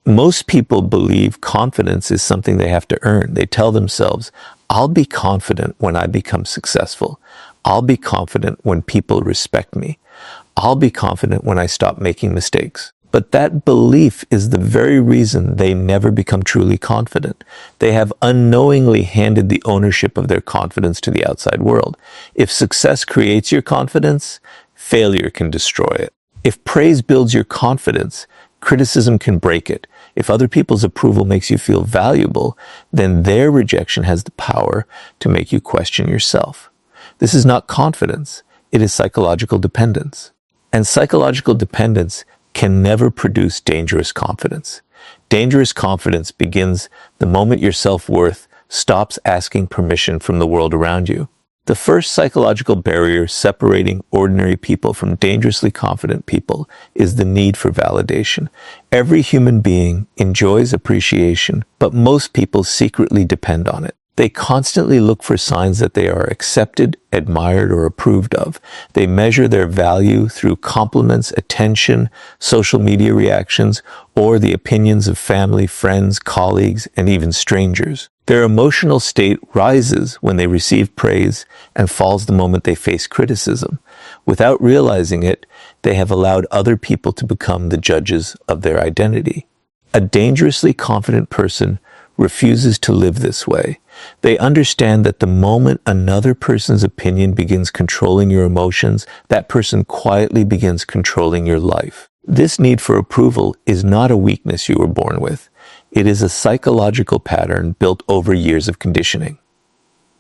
Most people believe confidence is something they have to earn. They tell themselves, I'll be confident when I become successful. I'll be confident when people respect me. I'll be confident when I stop making mistakes. But that belief is the very reason they never become truly confident. They have unknowingly handed the ownership of their confidence to the outside world. If success creates your confidence, failure can destroy it. If praise builds your confidence, criticism can break it. If other people's approval makes you feel valuable, then their rejection has the power to make you question yourself. This is not confidence, it is psychological dependence. And psychological dependence can never produce dangerous confidence. Dangerous confidence begins the moment your self-worth stops asking permission from the world around you. The first psychological barrier separating ordinary people from dangerously confident people is the need for validation. Every human being enjoys appreciation, but most people secretly depend on it. They constantly look for signs that they are accepted, admired, or approved of. They measure their value through compliments, attention, social media reactions, or the opinions of family, friends, colleagues, and even strangers. Their emotional state rises when they receive praise and falls the moment they face criticism. Without realizing it, they have allowed other people to become the judges of their identity. A dangerously confident person refuses to live this way. They understand that the moment another person's opinion begins controlling your emotions, that person quietly begins controlling your life. This need for approval is not a weakness you were born with. It is a psychological pattern built over years of conditioning.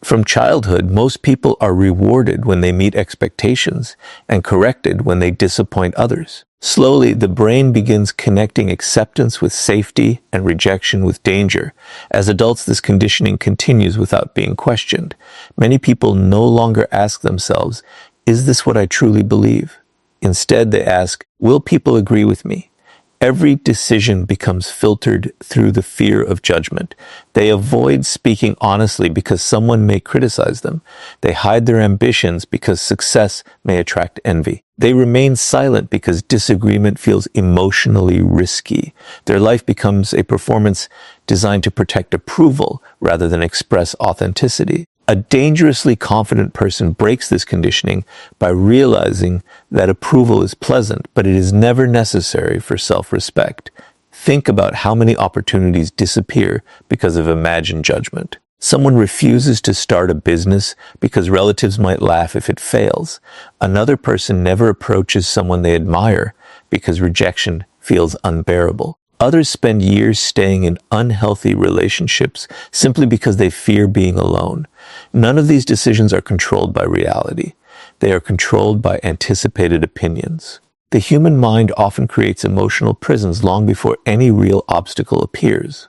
From childhood, most people are rewarded when they meet expectations and corrected when they disappoint others. Slowly, the brain begins connecting acceptance with safety and rejection with danger. As adults, this conditioning continues without being questioned. Many people no longer ask themselves, is this what I truly believe? Instead, they ask, will people agree with me? Every decision becomes filtered through the fear of judgment. They avoid speaking honestly because someone may criticize them. They hide their ambitions because success may attract envy. They remain silent because disagreement feels emotionally risky. Their life becomes a performance designed to protect approval rather than express authenticity. A dangerously confident person breaks this conditioning by realizing that approval is pleasant, but it is never necessary for self-respect. Think about how many opportunities disappear because of imagined judgment. Someone refuses to start a business because relatives might laugh if it fails. Another person never approaches someone they admire because rejection feels unbearable. Others spend years staying in unhealthy relationships simply because they fear being alone. None of these decisions are controlled by reality. They are controlled by anticipated opinions. The human mind often creates emotional prisons long before any real obstacle appears.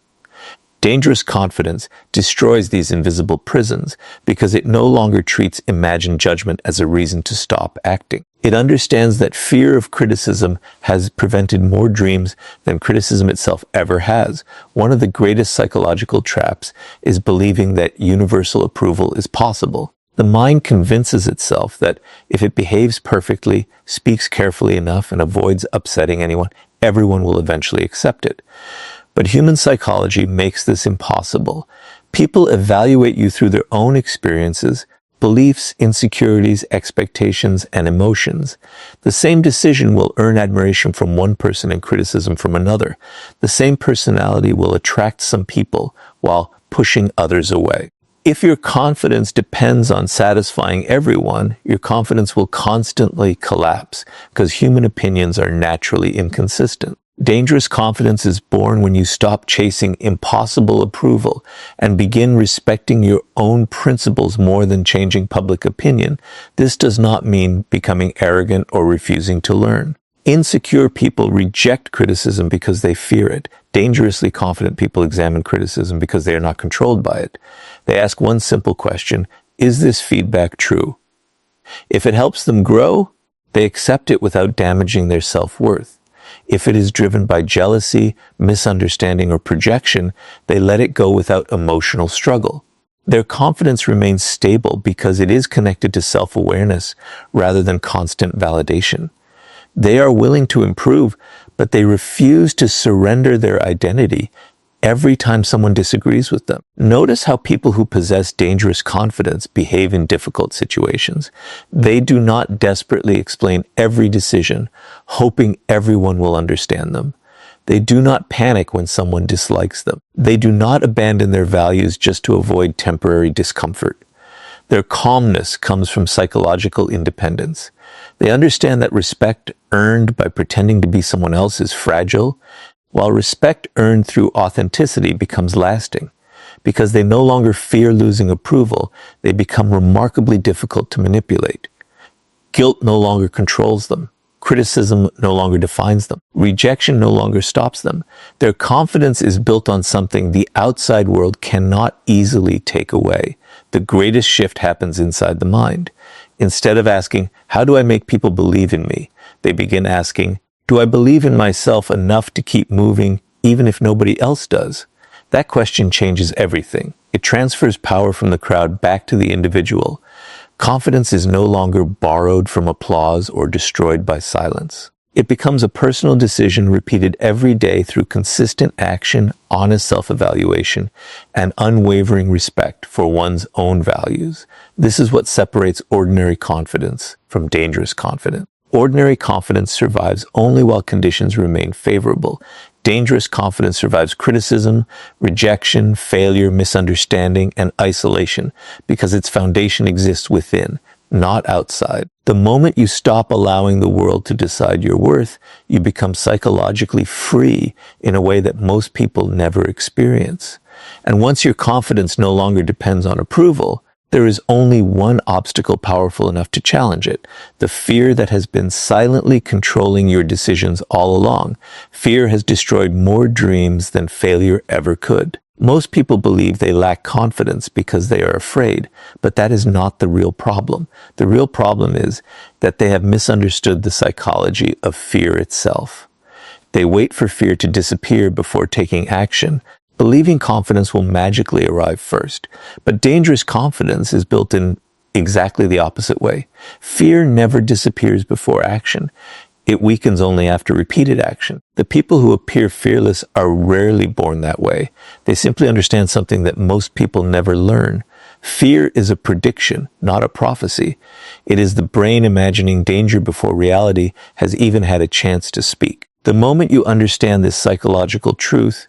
Dangerous confidence destroys these invisible prisons because it no longer treats imagined judgment as a reason to stop acting. It understands that fear of criticism has prevented more dreams than criticism itself ever has. One of the greatest psychological traps is believing that universal approval is possible. The mind convinces itself that if it behaves perfectly, speaks carefully enough, and avoids upsetting anyone, everyone will eventually accept it. But human psychology makes this impossible. People evaluate you through their own experiences, beliefs, insecurities, expectations, and emotions. The same decision will earn admiration from one person and criticism from another. The same personality will attract some people while pushing others away. If your confidence depends on satisfying everyone, your confidence will constantly collapse because human opinions are naturally inconsistent. Dangerous confidence is born when you stop chasing impossible approval and begin respecting your own principles more than changing public opinion. This does not mean becoming arrogant or refusing to learn. Insecure people reject criticism because they fear it. Dangerously confident people examine criticism because they are not controlled by it. They ask one simple question, is this feedback true? If it helps them grow, they accept it without damaging their self-worth. If it is driven by jealousy, misunderstanding, or projection, they let it go without emotional struggle. Their confidence remains stable because it is connected to self-awareness rather than constant validation. They are willing to improve, but they refuse to surrender their identity every time someone disagrees with them. Notice how people who possess dangerous confidence behave in difficult situations. They do not desperately explain every decision, hoping everyone will understand them. They do not panic when someone dislikes them. They do not abandon their values just to avoid temporary discomfort. Their calmness comes from psychological independence. They understand that respect earned by pretending to be someone else is fragile, while respect earned through authenticity becomes lasting. Because they no longer fear losing approval, they become remarkably difficult to manipulate. Guilt no longer controls them. Criticism no longer defines them. Rejection no longer stops them. Their confidence is built on something the outside world cannot easily take away. The greatest shift happens inside the mind. Instead of asking, how do I make people believe in me? They begin asking, do I believe in myself enough to keep moving even if nobody else does? That question changes everything. It transfers power from the crowd back to the individual. Confidence is no longer borrowed from applause or destroyed by silence. It becomes a personal decision repeated every day through consistent action, honest self-evaluation, and unwavering respect for one's own values. This is what separates ordinary confidence from dangerous confidence. Ordinary confidence survives only while conditions remain favorable. Dangerous confidence survives criticism, rejection, failure, misunderstanding, and isolation because its foundation exists within, not outside. The moment you stop allowing the world to decide your worth, you become psychologically free in a way that most people never experience. And once your confidence no longer depends on approval, there is only one obstacle powerful enough to challenge it: the fear that has been silently controlling your decisions all along. Fear has destroyed more dreams than failure ever could. Most people believe they lack confidence because they are afraid, but that is not the real problem. The real problem is that they have misunderstood the psychology of fear itself. They wait for fear to disappear before taking action, believing confidence will magically arrive first. But dangerous confidence is built in exactly the opposite way. Fear never disappears before action. It weakens only after repeated action. The people who appear fearless are rarely born that way. They simply understand something that most people never learn. Fear is a prediction, not a prophecy. It is the brain imagining danger before reality has even had a chance to speak. The moment you understand this psychological truth,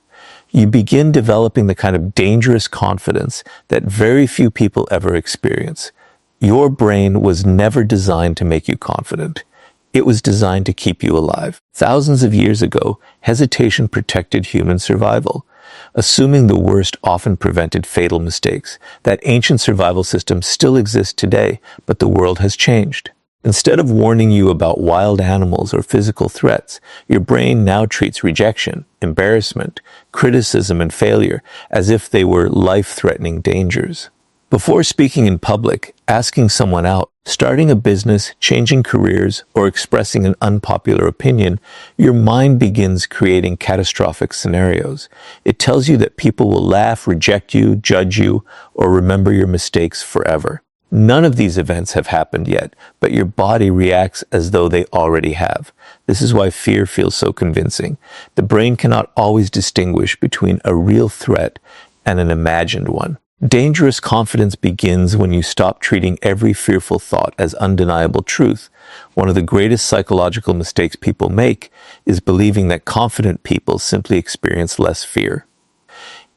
you begin developing the kind of dangerous confidence that very few people ever experience. Your brain was never designed to make you confident. It was designed to keep you alive. Thousands of years ago, hesitation protected human survival. Assuming the worst often prevented fatal mistakes. That ancient survival system still exists today, but the world has changed. Instead of warning you about wild animals or physical threats, your brain now treats rejection, embarrassment, criticism, and failure as if they were life-threatening dangers. Before speaking in public, asking someone out, starting a business, changing careers, or expressing an unpopular opinion, your mind begins creating catastrophic scenarios. It tells you that people will laugh, reject you, judge you, or remember your mistakes forever. None of these events have happened yet, but your body reacts as though they already have. This is why fear feels so convincing. The brain cannot always distinguish between a real threat and an imagined one. Dangerous confidence begins when you stop treating every fearful thought as undeniable truth. One of the greatest psychological mistakes people make is believing that confident people simply experience less fear.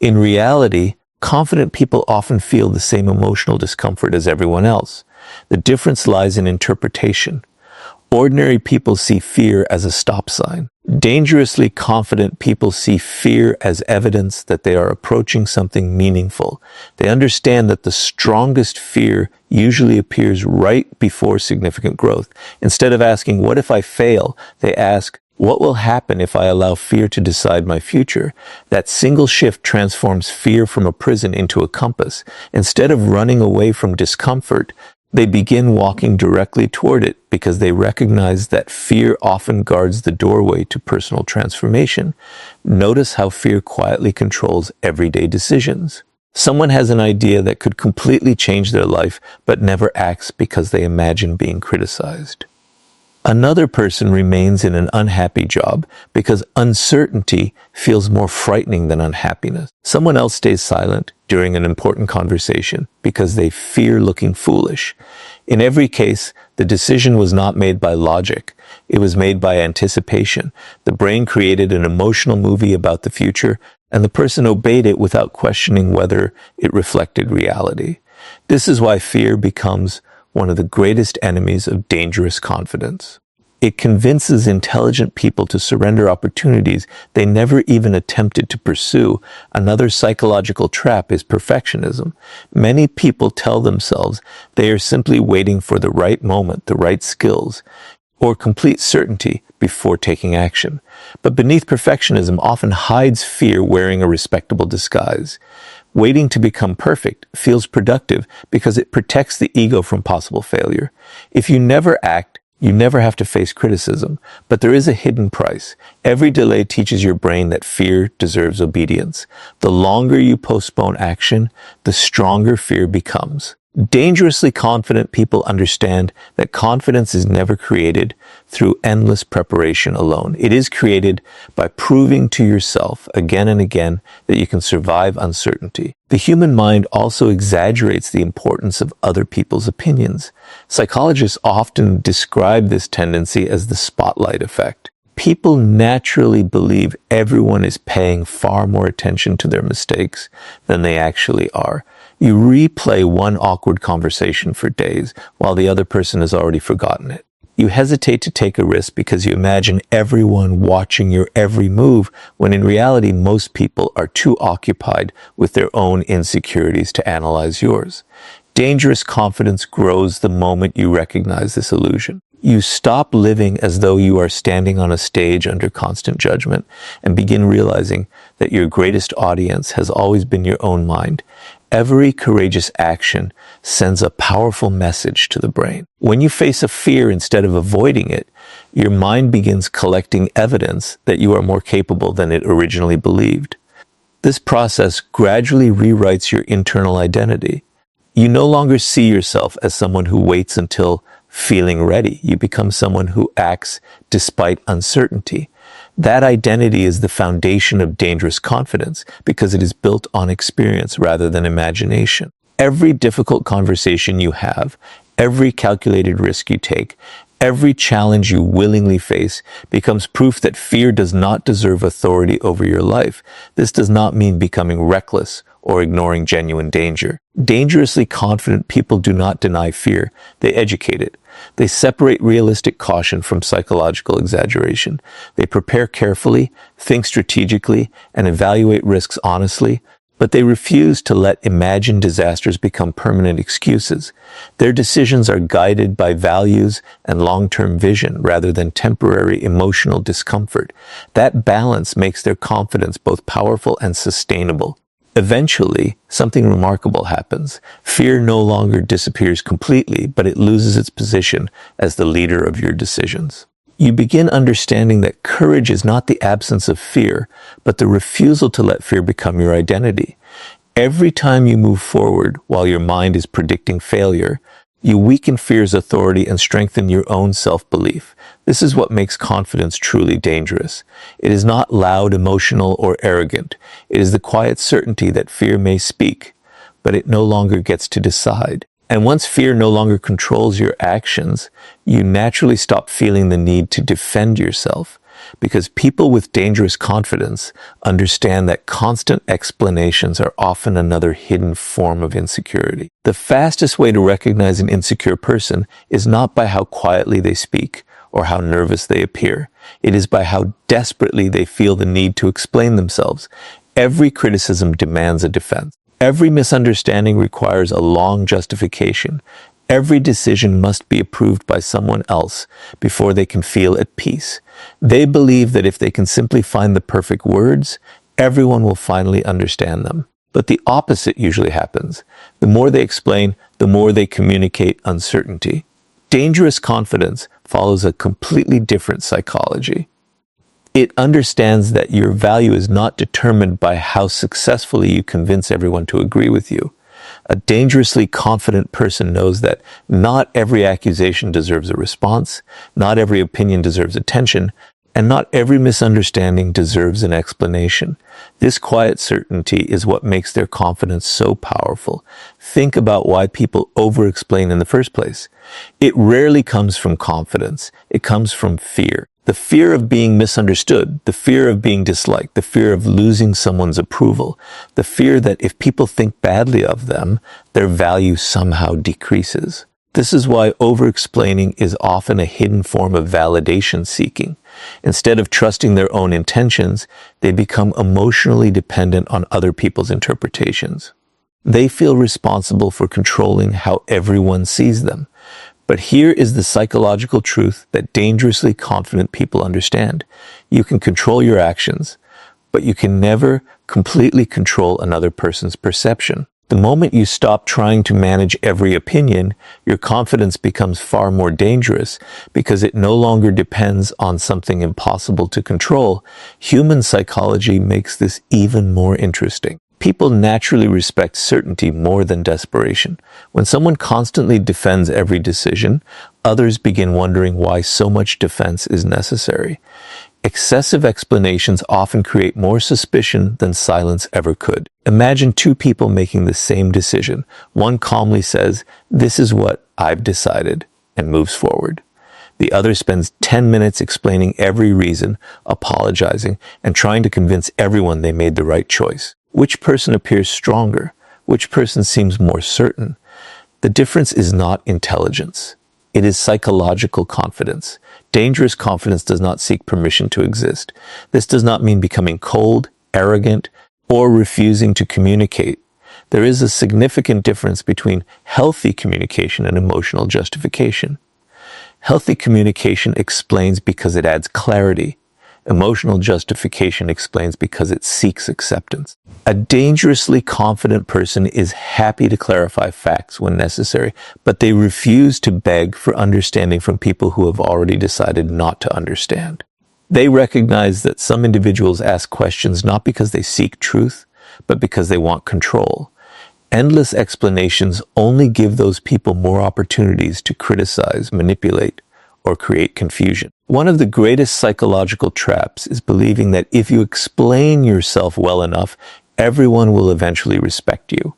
In reality, confident people often feel the same emotional discomfort as everyone else. The difference lies in interpretation. Ordinary people see fear as a stop sign. Dangerously confident people see fear as evidence that they are approaching something meaningful. They understand that the strongest fear usually appears right before significant growth. Instead of asking, "What if I fail?" they ask, "What will happen if I allow fear to decide my future?" That single shift transforms fear from a prison into a compass. Instead of running away from discomfort, they begin walking directly toward it because they recognize that fear often guards the doorway to personal transformation. Notice how fear quietly controls everyday decisions. Someone has an idea that could completely change their life, but never acts because they imagine being criticized. Another person remains in an unhappy job because uncertainty feels more frightening than unhappiness. Someone else stays silent during an important conversation because they fear looking foolish. In every case, the decision was not made by logic. It was made by anticipation. The brain created an emotional movie about the future, and the person obeyed it without questioning whether it reflected reality. This is why fear becomes one of the greatest enemies of dangerous confidence. It convinces intelligent people to surrender opportunities they never even attempted to pursue. Another psychological trap is perfectionism. Many people tell themselves they are simply waiting for the right moment, the right skills, or complete certainty before taking action. But beneath perfectionism often hides fear wearing a respectable disguise. Waiting to become perfect feels productive because it protects the ego from possible failure. If you never act, you never have to face criticism, but there is a hidden price. Every delay teaches your brain that fear deserves obedience. The longer you postpone action, the stronger fear becomes. Dangerously confident people understand that confidence is never created through endless preparation alone. It is created by proving to yourself again and again that you can survive uncertainty. The human mind also exaggerates the importance of other people's opinions. Psychologists often describe this tendency as the spotlight effect. People naturally believe everyone is paying far more attention to their mistakes than they actually are. You replay one awkward conversation for days while the other person has already forgotten it. You hesitate to take a risk because you imagine everyone watching your every move, when in reality most people are too occupied with their own insecurities to analyze yours. Dangerous confidence grows the moment you recognize this illusion. You stop living as though you are standing on a stage under constant judgment and begin realizing that your greatest audience has always been your own mind. Every courageous action sends a powerful message to the brain. When you face a fear instead of avoiding it, your mind begins collecting evidence that you are more capable than it originally believed. This process gradually rewrites your internal identity. You no longer see yourself as someone who waits until feeling ready. You become someone who acts despite uncertainty. That identity is the foundation of dangerous confidence because it is built on experience rather than imagination. Every difficult conversation you have, every calculated risk you take, every challenge you willingly face becomes proof that fear does not deserve authority over your life. This does not mean becoming reckless or ignoring genuine danger. Dangerously confident people do not deny fear, they educate it. They separate realistic caution from psychological exaggeration. They prepare carefully, think strategically, and evaluate risks honestly, but they refuse to let imagined disasters become permanent excuses. Their decisions are guided by values and long-term vision rather than temporary emotional discomfort. That balance makes their confidence both powerful and sustainable. Eventually, something remarkable happens. Fear no longer disappears completely, but it loses its position as the leader of your decisions. You begin understanding that courage is not the absence of fear, but the refusal to let fear become your identity. Every time you move forward while your mind is predicting failure, you weaken fear's authority and strengthen your own self-belief. This is what makes confidence truly dangerous. It is not loud, emotional, or arrogant. It is the quiet certainty that fear may speak, but it no longer gets to decide. And once fear no longer controls your actions, you naturally stop feeling the need to defend yourself. Because people with dangerous confidence understand that constant explanations are often another hidden form of insecurity. The fastest way to recognize an insecure person is not by how quietly they speak or how nervous they appear. It is by how desperately they feel the need to explain themselves. Every criticism demands a defense. Every misunderstanding requires a long justification. Every decision must be approved by someone else before they can feel at peace. They believe that if they can simply find the perfect words, everyone will finally understand them. But the opposite usually happens. The more they explain, the more they communicate uncertainty. Dangerous confidence follows a completely different psychology. It understands that your value is not determined by how successfully you convince everyone to agree with you. A dangerously confident person knows that not every accusation deserves a response, not every opinion deserves attention, and not every misunderstanding deserves an explanation. This quiet certainty is what makes their confidence so powerful. Think about why people over-explain in the first place. It rarely comes from confidence. It comes from fear. The fear of being misunderstood, the fear of being disliked, the fear of losing someone's approval, the fear that if people think badly of them, their value somehow decreases. This is why over-explaining is often a hidden form of validation seeking. Instead of trusting their own intentions, they become emotionally dependent on other people's interpretations. They feel responsible for controlling how everyone sees them. But here is the psychological truth that dangerously confident people understand. You can control your actions, but you can never completely control another person's perception. The moment you stop trying to manage every opinion, your confidence becomes far more dangerous because it no longer depends on something impossible to control. Human psychology makes this even more interesting. People naturally respect certainty more than desperation. When someone constantly defends every decision, others begin wondering why so much defense is necessary. Excessive explanations often create more suspicion than silence ever could. Imagine two people making the same decision. One calmly says, "This is what I've decided," and moves forward. The other spends 10 minutes explaining every reason, apologizing, and trying to convince everyone they made the right choice. Which person appears stronger? Which person seems more certain? The difference is not intelligence. It is psychological confidence. Dangerous confidence does not seek permission to exist. This does not mean becoming cold, arrogant, or refusing to communicate. There is a significant difference between healthy communication and emotional justification. Healthy communication explains because it adds clarity. Emotional justification explains because it seeks acceptance. A dangerously confident person is happy to clarify facts when necessary, but they refuse to beg for understanding from people who have already decided not to understand. They recognize that some individuals ask questions not because they seek truth, but because they want control. Endless explanations only give those people more opportunities to criticize, manipulate, or create confusion. One of the greatest psychological traps is believing that if you explain yourself well enough, everyone will eventually respect you.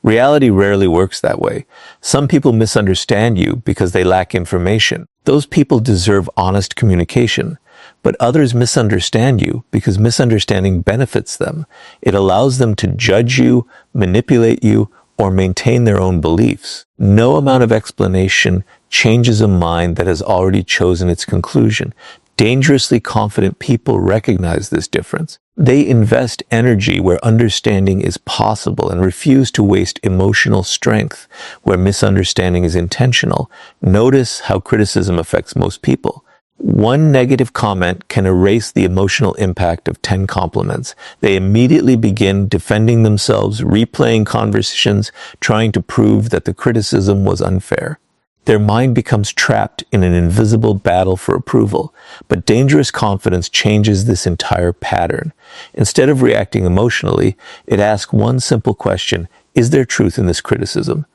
Reality rarely works that way. Some people misunderstand you because they lack information. Those people deserve honest communication. But others misunderstand you because misunderstanding benefits them. It allows them to judge you, manipulate you, or maintain their own beliefs. No amount of explanation changes a mind that has already chosen its conclusion. Dangerously confident people recognize this difference. They invest energy where understanding is possible and refuse to waste emotional strength where misunderstanding is intentional. Notice how criticism affects most people. One negative comment can erase the emotional impact of 10 compliments. They immediately begin defending themselves, replaying conversations, trying to prove that the criticism was unfair. Their mind becomes trapped in an invisible battle for approval, but dangerous confidence changes this entire pattern. Instead of reacting emotionally, it asks one simple question: is there truth in this criticism?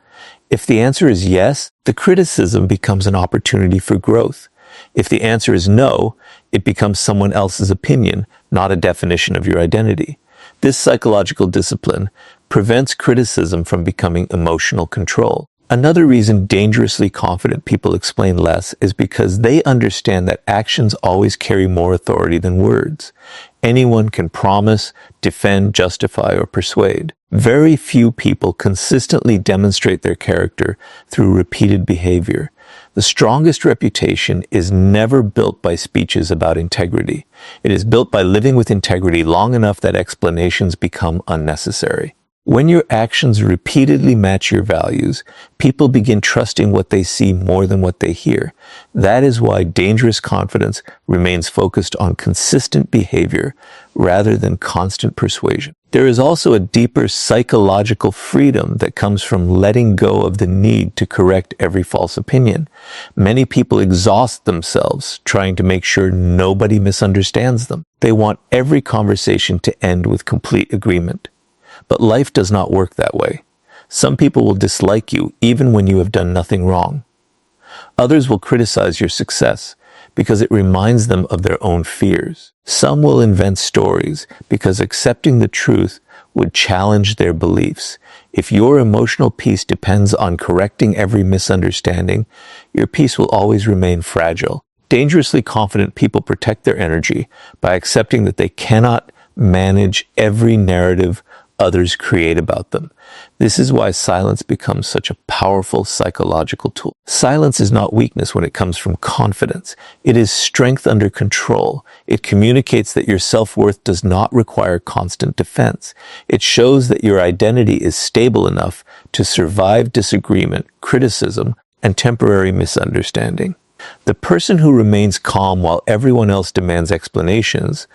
If the answer is yes, the criticism becomes an opportunity for growth. If the answer is no, it becomes someone else's opinion, not a definition of your identity. This psychological discipline prevents criticism from becoming emotional control. Another reason dangerously confident people explain less is because they understand that actions always carry more authority than words. Anyone can promise, defend, justify, or persuade. Very few people consistently demonstrate their character through repeated behavior. The strongest reputation is never built by speeches about integrity. It is built by living with integrity long enough that explanations become unnecessary. When your actions repeatedly match your values, people begin trusting what they see more than what they hear. That is why dangerous confidence remains focused on consistent behavior rather than constant persuasion. There is also a deeper psychological freedom that comes from letting go of the need to correct every false opinion. Many people exhaust themselves trying to make sure nobody misunderstands them. They want every conversation to end with complete agreement. But life does not work that way. Some people will dislike you even when you have done nothing wrong. Others will criticize your success because it reminds them of their own fears. Some will invent stories because accepting the truth would challenge their beliefs. If your emotional peace depends on correcting every misunderstanding, your peace will always remain fragile. Dangerously confident people protect their energy by accepting that they cannot manage every narrative others create about them. This is why silence becomes such a powerful psychological tool. Silence is not weakness when it comes from confidence. It is strength under control. It communicates that your self-worth does not require constant defense. It shows that your identity is stable enough to survive disagreement, criticism, and temporary misunderstanding. The person who remains calm while everyone else demands explanations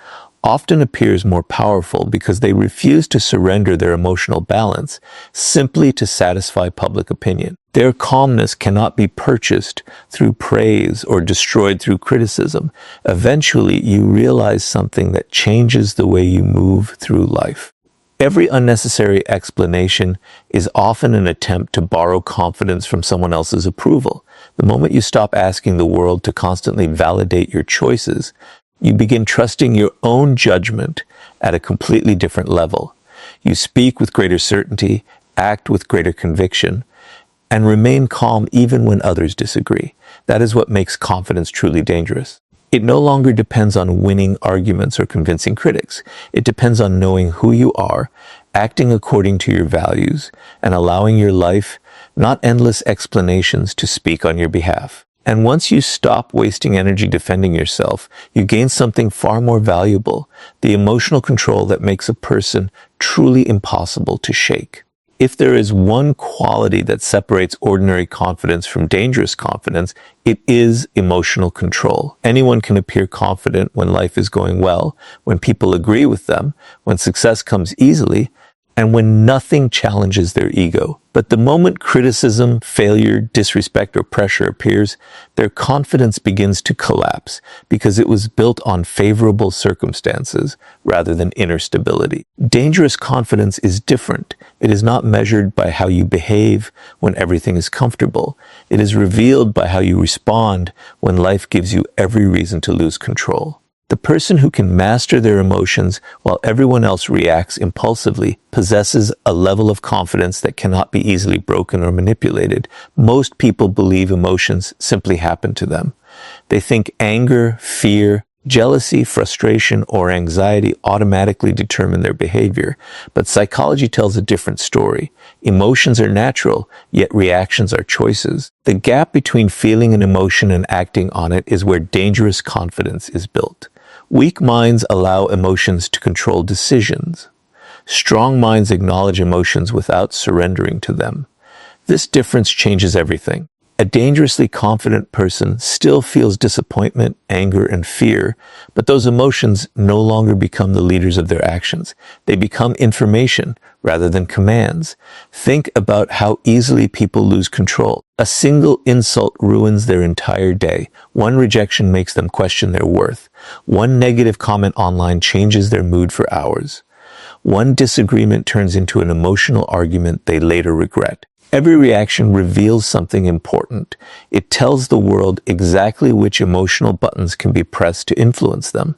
often appears more powerful because they refuse to surrender their emotional balance simply to satisfy public opinion. Their calmness cannot be purchased through praise or destroyed through criticism. Eventually, you realize something that changes the way you move through life. Every unnecessary explanation is often an attempt to borrow confidence from someone else's approval. The moment you stop asking the world to constantly validate your choices, you begin trusting your own judgment at a completely different level. You speak with greater certainty, act with greater conviction, and remain calm even when others disagree. That is what makes confidence truly dangerous. It no longer depends on winning arguments or convincing critics. It depends on knowing who you are, acting according to your values, and allowing your life, not endless explanations, to speak on your behalf. And once you stop wasting energy defending yourself, you gain something far more valuable, the emotional control that makes a person truly impossible to shake. If there is one quality that separates ordinary confidence from dangerous confidence, it is emotional control. Anyone can appear confident when life is going well, when people agree with them, when success comes easily, and when nothing challenges their ego. But the moment criticism, failure, disrespect, or pressure appears, their confidence begins to collapse because it was built on favorable circumstances rather than inner stability. Dangerous confidence is different. It is not measured by how you behave when everything is comfortable. It is revealed by how you respond when life gives you every reason to lose control. The person who can master their emotions while everyone else reacts impulsively possesses a level of confidence that cannot be easily broken or manipulated. Most people believe emotions simply happen to them. They think anger, fear, jealousy, frustration, or anxiety automatically determine their behavior. But psychology tells a different story. Emotions are natural, yet reactions are choices. The gap between feeling an emotion and acting on it is where dangerous confidence is built. Weak minds allow emotions to control decisions. Strong minds acknowledge emotions without surrendering to them. This difference changes everything. A dangerously confident person still feels disappointment, anger, and fear, but those emotions no longer become the leaders of their actions. They become information rather than commands. Think about how easily people lose control. A single insult ruins their entire day. One rejection makes them question their worth. One negative comment online changes their mood for hours. One disagreement turns into an emotional argument they later regret. Every reaction reveals something important. It tells the world exactly which emotional buttons can be pressed to influence them.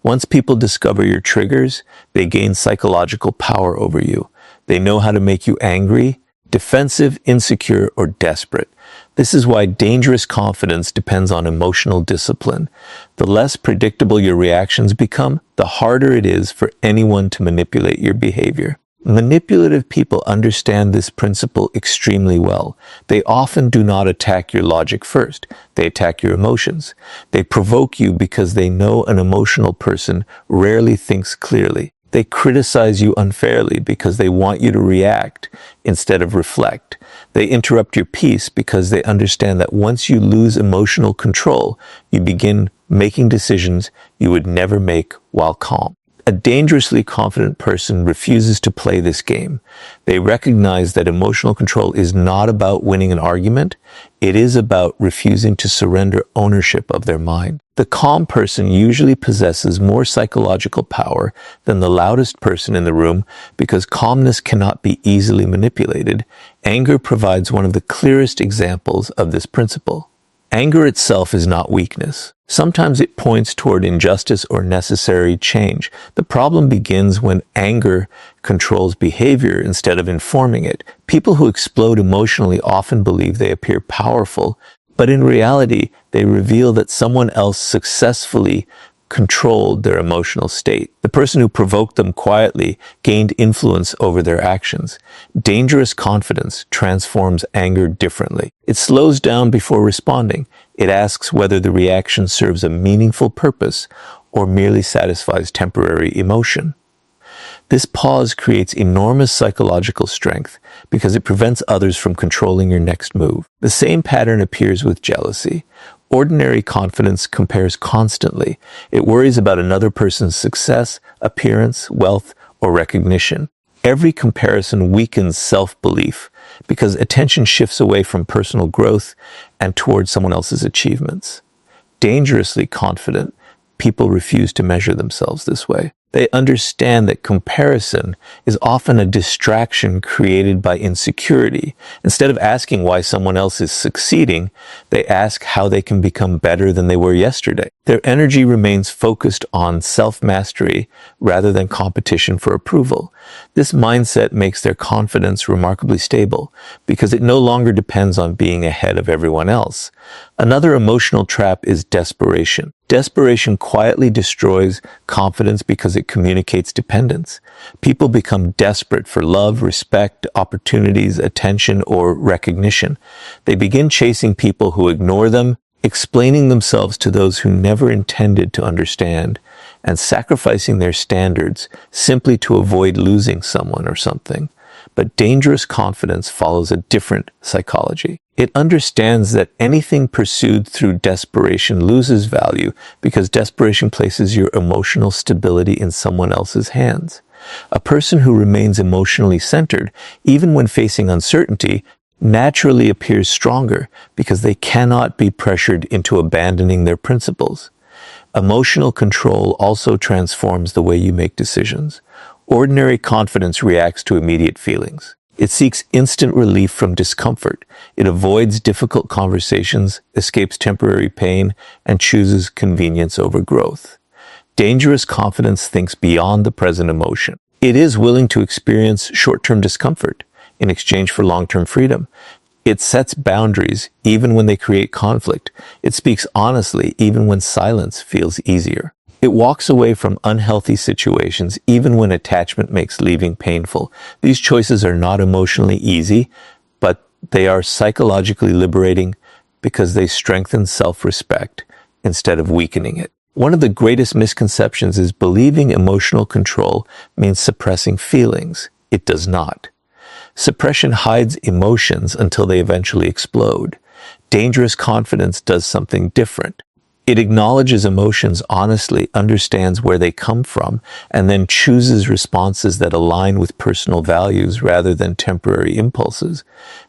Once people discover your triggers, they gain psychological power over you. They know how to make you angry, defensive, insecure, or desperate. This is why dangerous confidence depends on emotional discipline. The less predictable your reactions become, the harder it is for anyone to manipulate your behavior. Manipulative people understand this principle extremely well. They often do not attack your logic first. They attack your emotions. They provoke you because they know an emotional person rarely thinks clearly. They criticize you unfairly because they want you to react instead of reflect. They interrupt your peace because they understand that once you lose emotional control, you begin making decisions you would never make while calm. A dangerously confident person refuses to play this game. They recognize that emotional control is not about winning an argument. It is about refusing to surrender ownership of their mind. The calm person usually possesses more psychological power than the loudest person in the room because calmness cannot be easily manipulated. Anger provides one of the clearest examples of this principle. Anger itself is not weakness. Sometimes it points toward injustice or necessary change. The problem begins when anger controls behavior instead of informing it. People who explode emotionally often believe they appear powerful, but in reality, they reveal that someone else successfully controlled their emotional state. The person who provoked them quietly gained influence over their actions. Dangerous confidence transforms anger differently. It slows down before responding. It asks whether the reaction serves a meaningful purpose or merely satisfies temporary emotion. This pause creates enormous psychological strength because it prevents others from controlling your next move. The same pattern appears with jealousy. Ordinary confidence compares constantly. It worries about another person's success, appearance, wealth, or recognition. Every comparison weakens self-belief because attention shifts away from personal growth and towards someone else's achievements. Dangerously confident people refuse to measure themselves this way. They understand that comparison is often a distraction created by insecurity. Instead of asking why someone else is succeeding, they ask how they can become better than they were yesterday. Their energy remains focused on self-mastery rather than competition for approval. This mindset makes their confidence remarkably stable because it no longer depends on being ahead of everyone else. Another emotional trap is desperation. Desperation quietly destroys confidence because it communicates dependence. People become desperate for love, respect, opportunities, attention, or recognition. They begin chasing people who ignore them, explaining themselves to those who never intended to understand, and sacrificing their standards simply to avoid losing someone or something. But dangerous confidence follows a different psychology. It understands that anything pursued through desperation loses value because desperation places your emotional stability in someone else's hands. A person who remains emotionally centered, even when facing uncertainty, naturally appears stronger because they cannot be pressured into abandoning their principles. Emotional control also transforms the way you make decisions. Ordinary confidence reacts to immediate feelings. It seeks instant relief from discomfort. It avoids difficult conversations, escapes temporary pain, and chooses convenience over growth. Dangerous confidence thinks beyond the present emotion. It is willing to experience short-term discomfort in exchange for long-term freedom. It sets boundaries even when they create conflict. It speaks honestly even when silence feels easier. It walks away from unhealthy situations even when attachment makes leaving painful. These choices are not emotionally easy, but they are psychologically liberating because they strengthen self-respect instead of weakening it. One of the greatest misconceptions is believing emotional control means suppressing feelings. It does not. Suppression hides emotions until they eventually explode. Dangerous confidence does something different. It acknowledges emotions honestly, understands where they come from, and then chooses responses that align with personal values rather than temporary impulses.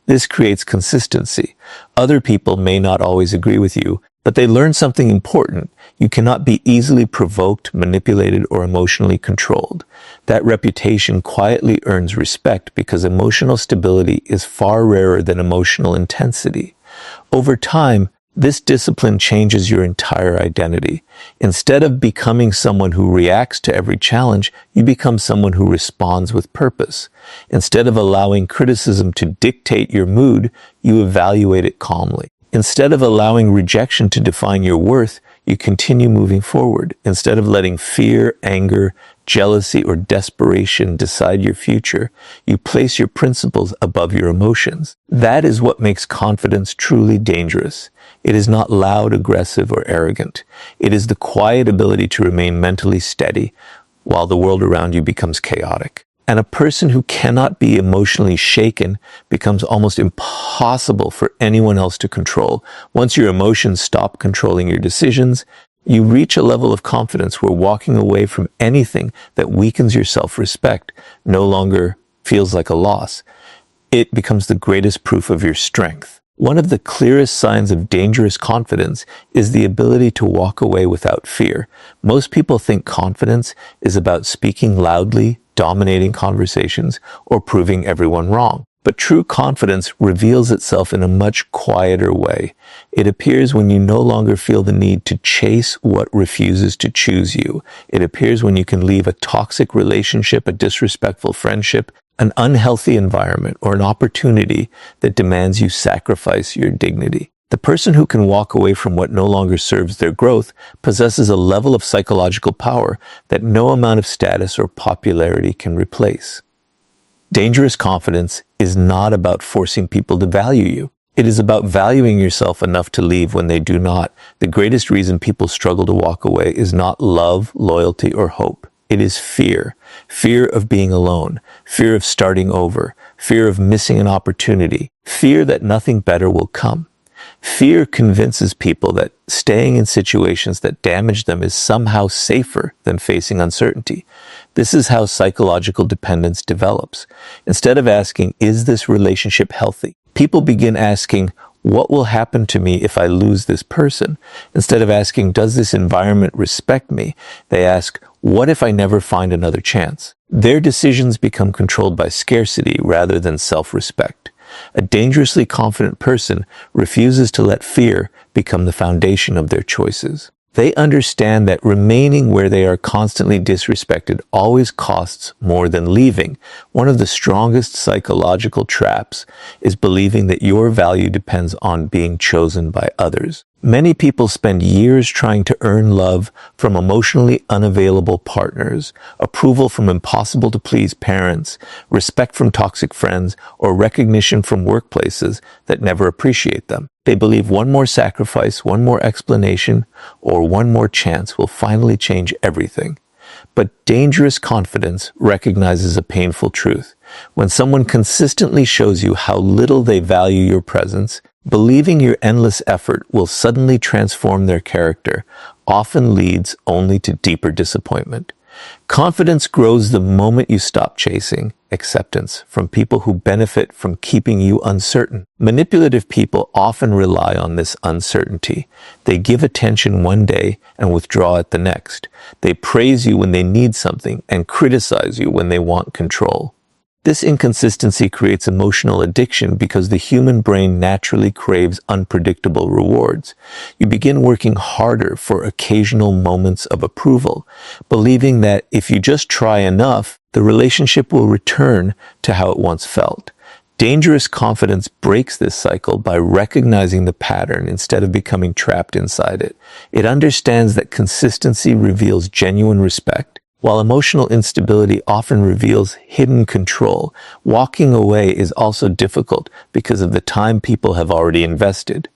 This creates consistency. Other people may not always agree with you, but they learn something important. You cannot be easily provoked, manipulated, or emotionally controlled. That reputation quietly earns respect because emotional stability is far rarer than emotional intensity. Over time, this discipline changes your entire identity. Instead of becoming someone who reacts to every challenge, you become someone who responds with purpose. Instead of allowing criticism to dictate your mood, you evaluate it calmly. Instead of allowing rejection to define your worth, you continue moving forward. Instead of letting fear, anger, jealousy, or desperation decide your future, you place your principles above your emotions. That is what makes confidence truly dangerous. It is not loud, aggressive, or arrogant. It is the quiet ability to remain mentally steady while the world around you becomes chaotic. And a person who cannot be emotionally shaken becomes almost impossible for anyone else to control. Once your emotions stop controlling your decisions, You reach a level of confidence where walking away from anything that weakens your self-respect no longer feels like a loss. It becomes the greatest proof of your strength. One of the clearest signs of dangerous confidence is the ability to walk away without fear. Most people think confidence is about speaking loudly, dominating conversations, or proving everyone wrong. But true confidence reveals itself in a much quieter way. It appears when you no longer feel the need to chase what refuses to choose you. It appears when you can leave a toxic relationship, a disrespectful friendship, an unhealthy environment, or an opportunity that demands you sacrifice your dignity. The person who can walk away from what no longer serves their growth possesses a level of psychological power that no amount of status or popularity can replace. Dangerous confidence is not about forcing people to value you. It is about valuing yourself enough to leave when they do not. The greatest reason people struggle to walk away is not love, loyalty, or hope. It is fear. Fear of being alone, fear of starting over, fear of missing an opportunity, fear that nothing better will come. Fear convinces people that staying in situations that damage them is somehow safer than facing uncertainty. This is how psychological dependence develops. Instead of asking, is this relationship healthy? People begin asking, what will happen to me if I lose this person? Instead of asking, does this environment respect me? They ask, what if I never find another chance? Their decisions become controlled by scarcity rather than self-respect. A dangerously confident person refuses to let fear become the foundation of their choices. They understand that remaining where they are constantly disrespected always costs more than leaving. One of the strongest psychological traps is believing that your value depends on being chosen by others. Many people spend years trying to earn love from emotionally unavailable partners, approval from impossible-to-please parents, respect from toxic friends, or recognition from workplaces that never appreciate them. They believe one more sacrifice, one more explanation, or one more chance will finally change everything. But dangerous confidence recognizes a painful truth. When someone consistently shows you how little they value your presence, believing your endless effort will suddenly transform their character often leads only to deeper disappointment. Confidence grows the moment you stop chasing acceptance from people who benefit from keeping you uncertain. Manipulative people often rely on this uncertainty. They give attention one day and withdraw it the next. They praise you when they need something and criticize you when they want control. This inconsistency creates emotional addiction because the human brain naturally craves unpredictable rewards. You begin working harder for occasional moments of approval, believing that if you just try enough, the relationship will return to how it once felt. Dangerous confidence breaks this cycle by recognizing the pattern instead of becoming trapped inside it. It understands that consistency reveals genuine respect, while emotional instability often reveals hidden control. Walking away is also difficult because of the time people have already invested.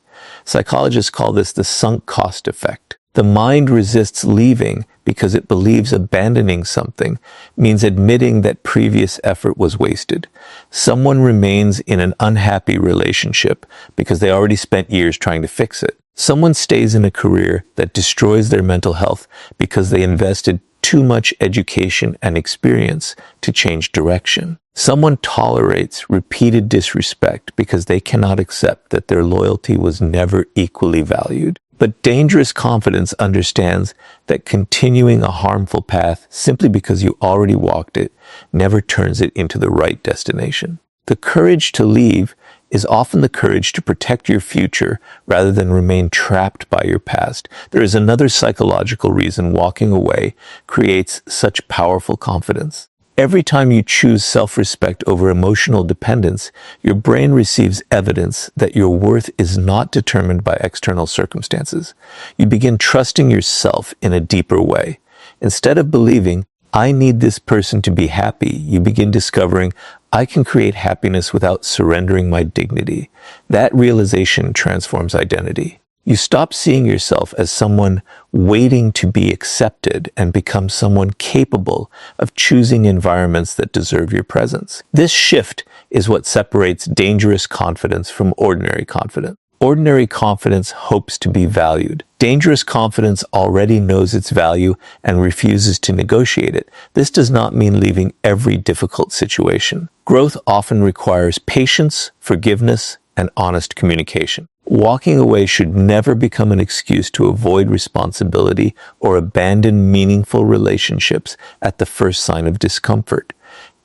Psychologists call this the sunk cost effect. The mind resists leaving because it believes abandoning something means admitting that previous effort was wasted. Someone remains in an unhappy relationship because they already spent years trying to fix it. Someone stays in a career that destroys their mental health because they invested too much education and experience to change direction. Someone tolerates repeated disrespect because they cannot accept that their loyalty was never equally valued. But dangerous confidence understands that continuing a harmful path simply because you already walked it never turns it into the right destination. The courage to leave is often the courage to protect your future rather than remain trapped by your past. There is another psychological reason walking away creates such powerful confidence. Every time you choose self-respect over emotional dependence, your brain receives evidence that your worth is not determined by external circumstances. You begin trusting yourself in a deeper way. Instead of believing, I need this person to be happy, you begin discovering, I can create happiness without surrendering my dignity. That realization transforms identity. You stop seeing yourself as someone waiting to be accepted and become someone capable of choosing environments that deserve your presence. This shift is what separates dangerous confidence from ordinary confidence. Ordinary confidence hopes to be valued. Dangerous confidence already knows its value and refuses to negotiate it. This does not mean leaving every difficult situation. Growth often requires patience, forgiveness, and honest communication. Walking away should never become an excuse to avoid responsibility or abandon meaningful relationships at the first sign of discomfort.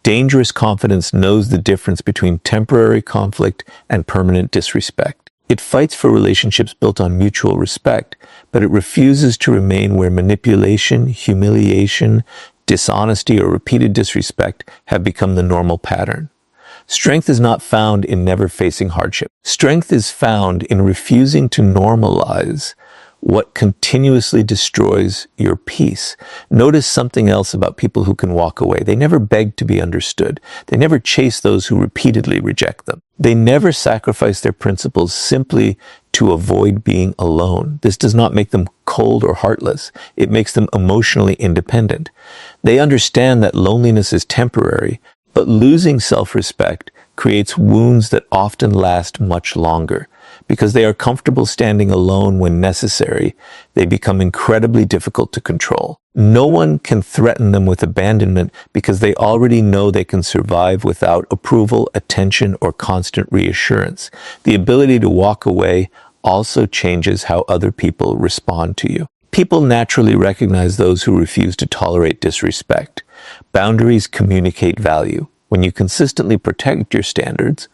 Dangerous confidence knows the difference between temporary conflict and permanent disrespect. It fights for relationships built on mutual respect, but it refuses to remain where manipulation, humiliation, dishonesty, or repeated disrespect have become the normal pattern. Strength is not found in never facing hardship. Strength is found in refusing to normalize what continuously destroys your peace. Notice something else about people who can walk away. They never beg to be understood. They never chase those who repeatedly reject them. They never sacrifice their principles simply to avoid being alone. This does not make them cold or heartless. It makes them emotionally independent. They understand that loneliness is temporary, but losing self-respect creates wounds that often last much longer. Because they are comfortable standing alone when necessary, they become incredibly difficult to control. No one can threaten them with abandonment because they already know they can survive without approval, attention, or constant reassurance. The ability to walk away also changes how other people respond to you. People naturally recognize those who refuse to tolerate disrespect. Boundaries communicate value. When you consistently protect your standards,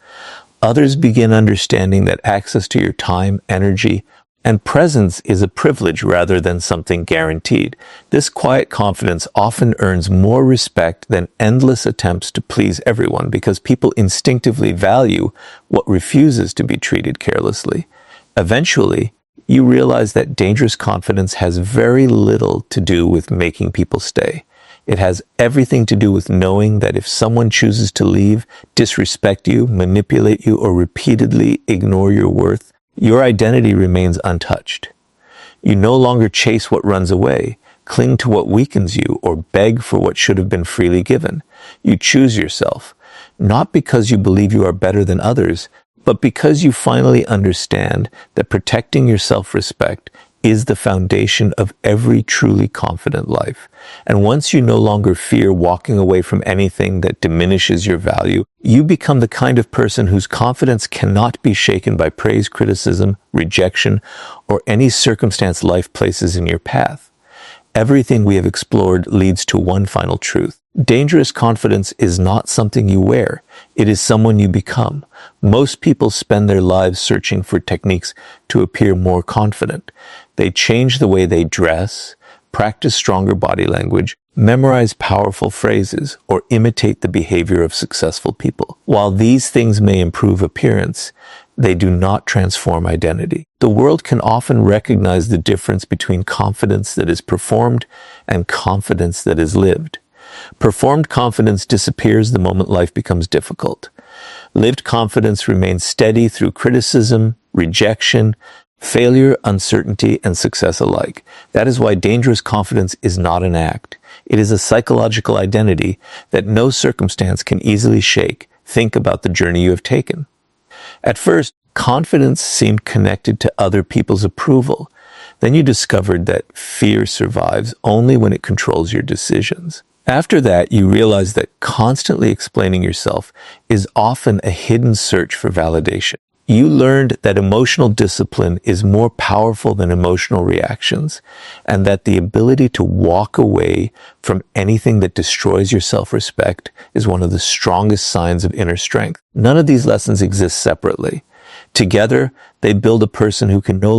others begin understanding that access to your time, energy, and presence is a privilege rather than something guaranteed. This quiet confidence often earns more respect than endless attempts to please everyone because people instinctively value what refuses to be treated carelessly. Eventually, you realize that dangerous confidence has very little to do with making people stay. It has everything to do with knowing that if someone chooses to leave, disrespect you, manipulate you, or repeatedly ignore your worth, your identity remains untouched. You no longer chase what runs away, cling to what weakens you, or beg for what should have been freely given. You choose yourself, not because you believe you are better than others, but because you finally understand that protecting your self-respect is the foundation of every truly confident life. And once you no longer fear walking away from anything that diminishes your value, you become the kind of person whose confidence cannot be shaken by praise, criticism, rejection, or any circumstance life places in your path. Everything we have explored leads to one final truth. Dangerous confidence is not something you wear. It is someone you become. Most people spend their lives searching for techniques to appear more confident. They change the way they dress, practice stronger body language, memorize powerful phrases, or imitate the behavior of successful people. While these things may improve appearance, they do not transform identity. The world can often recognize the difference between confidence that is performed and confidence that is lived. Performed confidence disappears the moment life becomes difficult. Lived confidence remains steady through criticism, rejection, failure, uncertainty, and success alike. That is why dangerous confidence is not an act. It is a psychological identity that no circumstance can easily shake. Think about the journey you have taken. At first, confidence seemed connected to other people's approval. Then you discovered that fear survives only when it controls your decisions. After that, you realize that constantly explaining yourself is often a hidden search for validation. You learned that emotional discipline is more powerful than emotional reactions, and that the ability to walk away from anything that destroys your self-respect is one of the strongest signs of inner strength. None of these lessons exist separately. Together, they build a person who can no